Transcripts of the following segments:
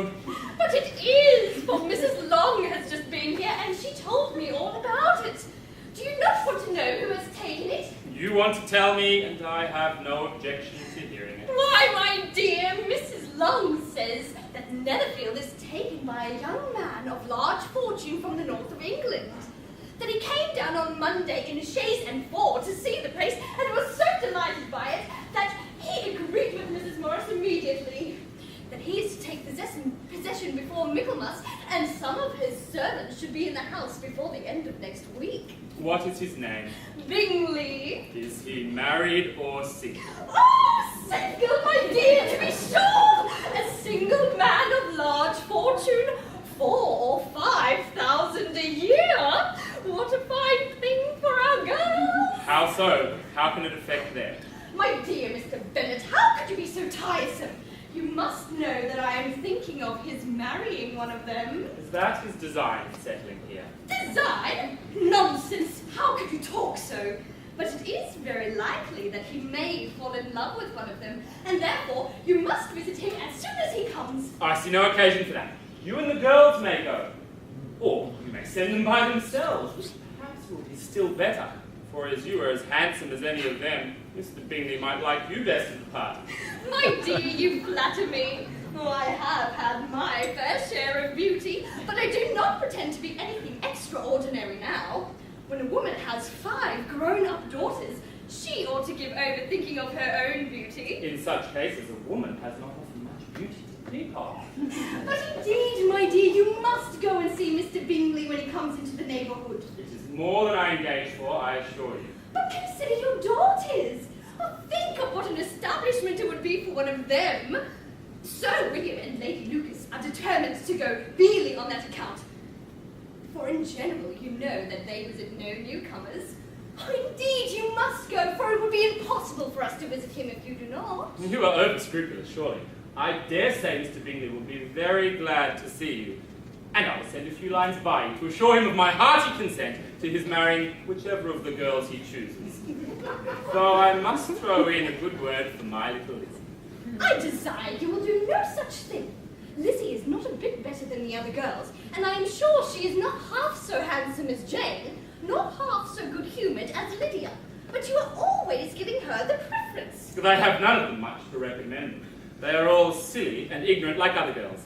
home. But it is, for Mrs. Long has just been here and she told me all about it. Do you not want to know who has taken it? You want to tell me, and I have no objection to hearing it. Why, my dear, Mrs. Long says that Netherfield is taken by a young man of large fortune from the north of England. That he came down on Monday in a chaise and four to see the place and was so delighted by it that he agreed with Mrs. Morris immediately. That he is to take possession before Michaelmas, and some of his servants should be in the house before the end of next week. What is his name? Bingley. Is he married or single? Oh, single, my dear, to be sure! A single man of large fortune, 4,000 or 5,000 a year. What a fine thing for our girls! How so? How can it affect them? My dear Mr. Bennet, how could you be so tiresome? You must know that I am thinking of his marrying one of them. Is that his design in settling here? Design? Nonsense! How could you talk so? But it is very likely that he may fall in love with one of them, and therefore you must visit him as soon as he comes. I see no occasion for that. You and the girls may go. Or you may send them by themselves, which perhaps will be still better. For as you are as handsome as any of them, Mr. Bingley might like you best at the party. My dear, you flatter me. Oh, I have had my fair share of beauty, but I do not pretend to be anything extraordinary now. When a woman has 5 grown-up daughters, she ought to give over thinking of her own beauty. In such cases, a woman has not often much beauty to speak of. But indeed, my dear, you must go and see Mr. Bingley when he comes into the neighbourhood. It is more than I engage for, I assure you. But consider your daughters. Oh, think of what an establishment it would be for one of them. Sir William and Lady Lucas are determined to go Beeley on that account. For in general, you know that they visit no newcomers. Oh, indeed, you must go, for it would be impossible for us to visit him if you do not. You are over-scrupulous, surely. I dare say Mr. Bingley will be very glad to see you. And I will send a few lines by you to assure him of my hearty consent to his marrying whichever of the girls he chooses. Though I must throw in a good word for my little Lizzie. I desire you will do no such thing. Lizzie is not a bit better than the other girls, and I am sure she is not half so handsome as Jane, nor half so good-humoured as Lydia. But you are always giving her the preference. But I have none of them much to recommend them. They are all silly and ignorant like other girls.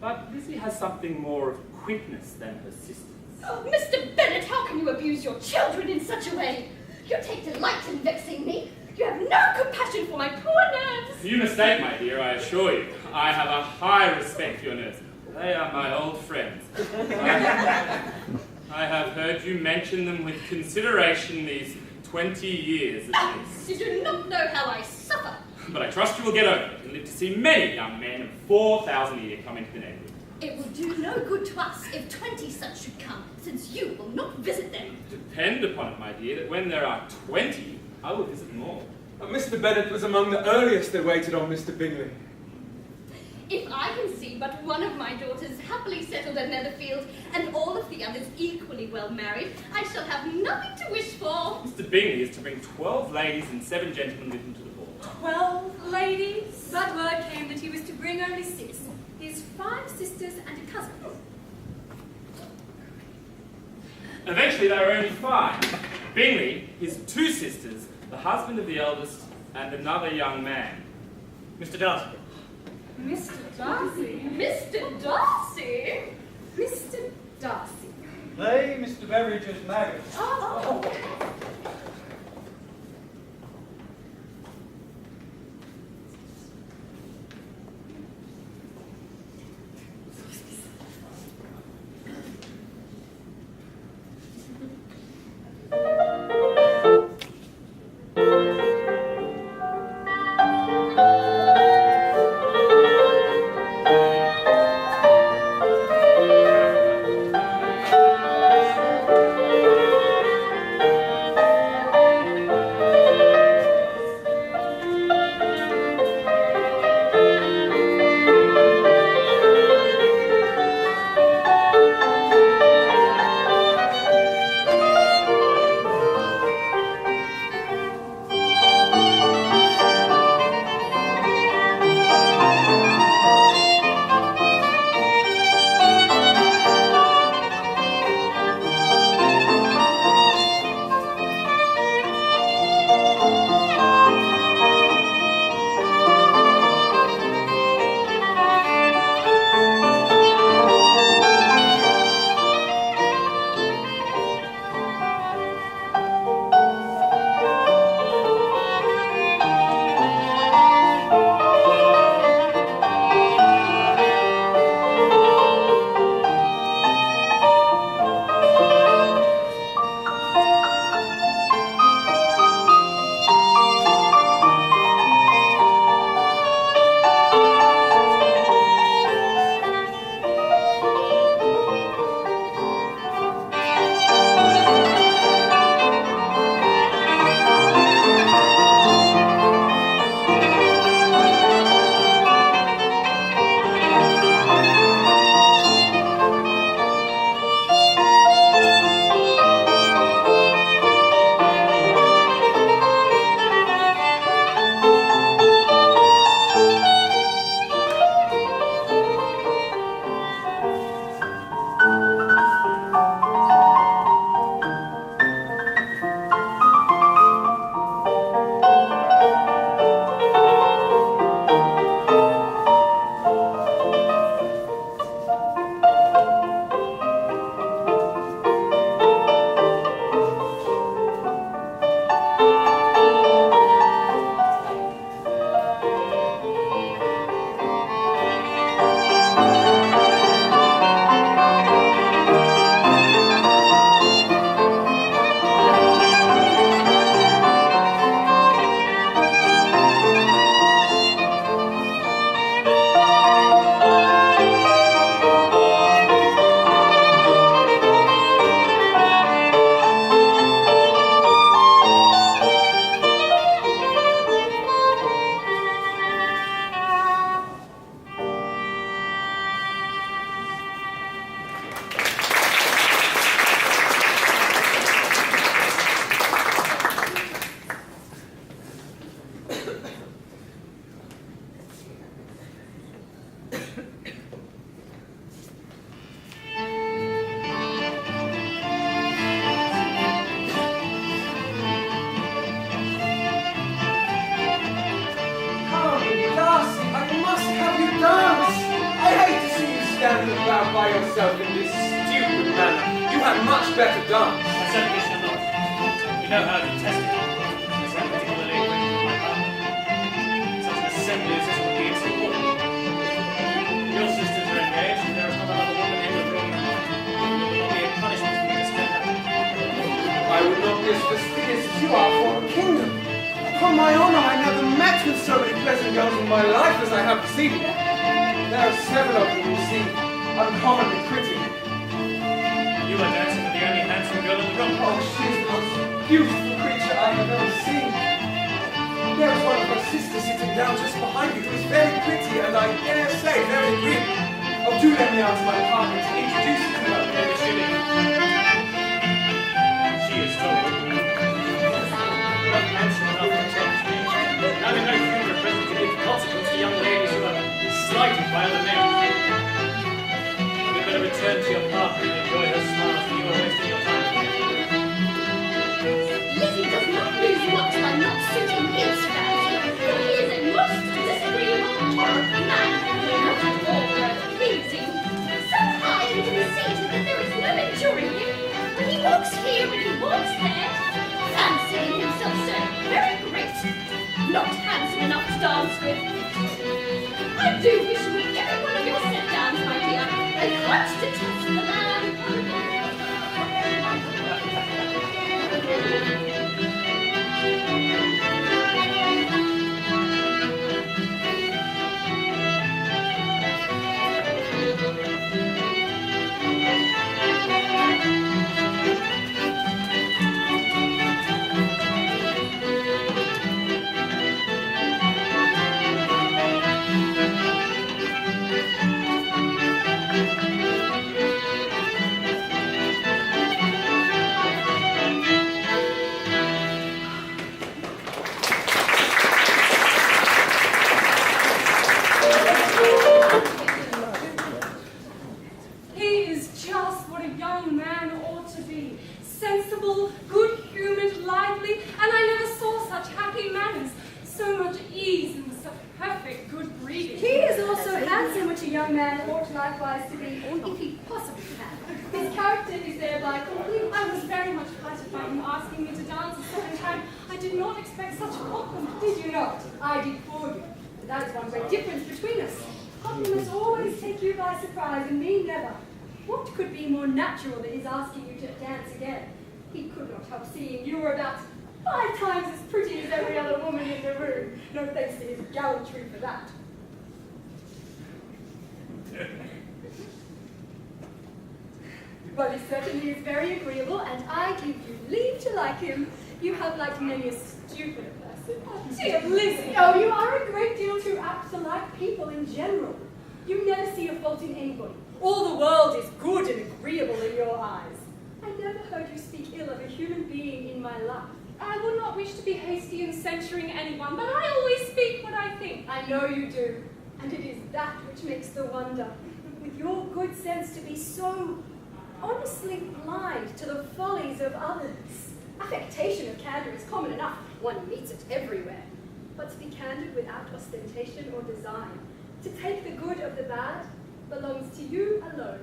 But Lizzie has something more of quickness than her sisters. Oh, Mr. Bennet, how can you abuse your children in such a way? You take delight in vexing me. You have no compassion for my poor nerves. You mistake, my dear, I assure you. I have a high respect for your nerves. They are my old friends. I have heard you mention them with consideration these 20 years at least. You do not know how I suffer. But I trust you will get over it and live to see many young men of 4,000 a year come into the neighbourhood. It will do no good to us if 20 such should come, since you will not visit them. Depend upon it, my dear, that when there are 20, I will visit more. Mr. Bennet was among the earliest that waited on Mr. Bingley. If I can see but one of my daughters happily settled at Netherfield, and all of the others equally well married, I shall have nothing to wish for. Mr. Bingley is to bring 12 ladies and 7 gentlemen with him to the ball. 12 ladies? But word came that he was to bring only 6. His 5 sisters and a cousin. Eventually, there were only 5. Bingley, his 2 sisters, the husband of the eldest, and another young man. Mr. Darcy. Mr. Darcy? Mr. Darcy? Mr. Darcy. They, Mr. Berridge's married. Oh. standing about by yourself in this stupid manner. You had much better dance. I certainly shall not. You know how detested I am, particularly acquainted with my father. Such an assembly as this would be insupportable. Your sisters are engaged, and there is not another woman in the room. It will not be a punishment for me to stand up. I would not be as fastidious as you are for a kingdom. Upon my honor, I never met with so many pleasant girls in my life as I have this evening. There are several of them, you see, uncommonly pretty. You are dancing with the only handsome girl in the room. Oh, she is the most beautiful creature I have ever seen. There is one of her sisters sitting down just behind you who is very pretty and I dare say very agreeable. Oh, do let me out to my apartment and introduce you to her. Maybe she is. She is tall. Not handsome enough to tempt me. Having no future present to give consequence to young ladies who are slighted by other men. You'd better return to your partner and enjoy her smiles, for you are wasting your time. Lizzie does not lose much by not suiting his fancy, for he is a most disagreeable, horrible man, not at all pleasing. So high and conceited that there is no enduring him, when he walks here and he walks there, fancying himself so very great, not handsome enough to dance with. I do wish you would every one of your set downs, my dear, and clutch to test the man. I did for you. But that is one great difference between us. Compliments always take you by surprise, and me never. What could be more natural than his asking you to dance again? He could not help seeing you were about 5 times as pretty as every other woman in the room. No thanks to his gallantry for that. Well, he certainly is very agreeable, and I give you leave to like him. You have liked many a stupid person. Dear Lizzie, oh, you are a great deal too apt to like people in general. You never see a fault in anybody. All the world is good and agreeable in your eyes. I never heard you speak ill of a human being in my life. I would not wish to be hasty in censuring anyone, but I always speak what I think. I know you do, and it is that which makes the wonder. With your good sense to be so honestly blind to the follies of others. Affectation of candor is common enough. One meets it everywhere. But to be candid without ostentation or design, to take the good of the bad, belongs to you alone.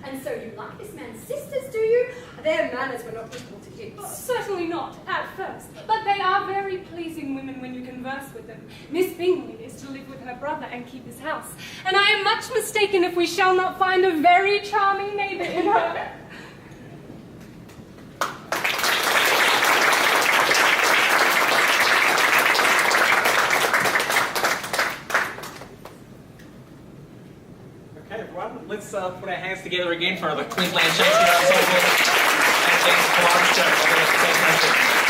And so you like this man's sisters, do you? Their manners were not equal to his. Certainly not, at first, but they are very pleasing women when you can converse with them. Miss Bingley is to live with her brother and keep his house, and I am much mistaken if we shall not find a very charming neighbour in her. Okay, everyone, let's put our hands together again for the Queensland Shakespeare Ensemble and James Qual. Fantastic.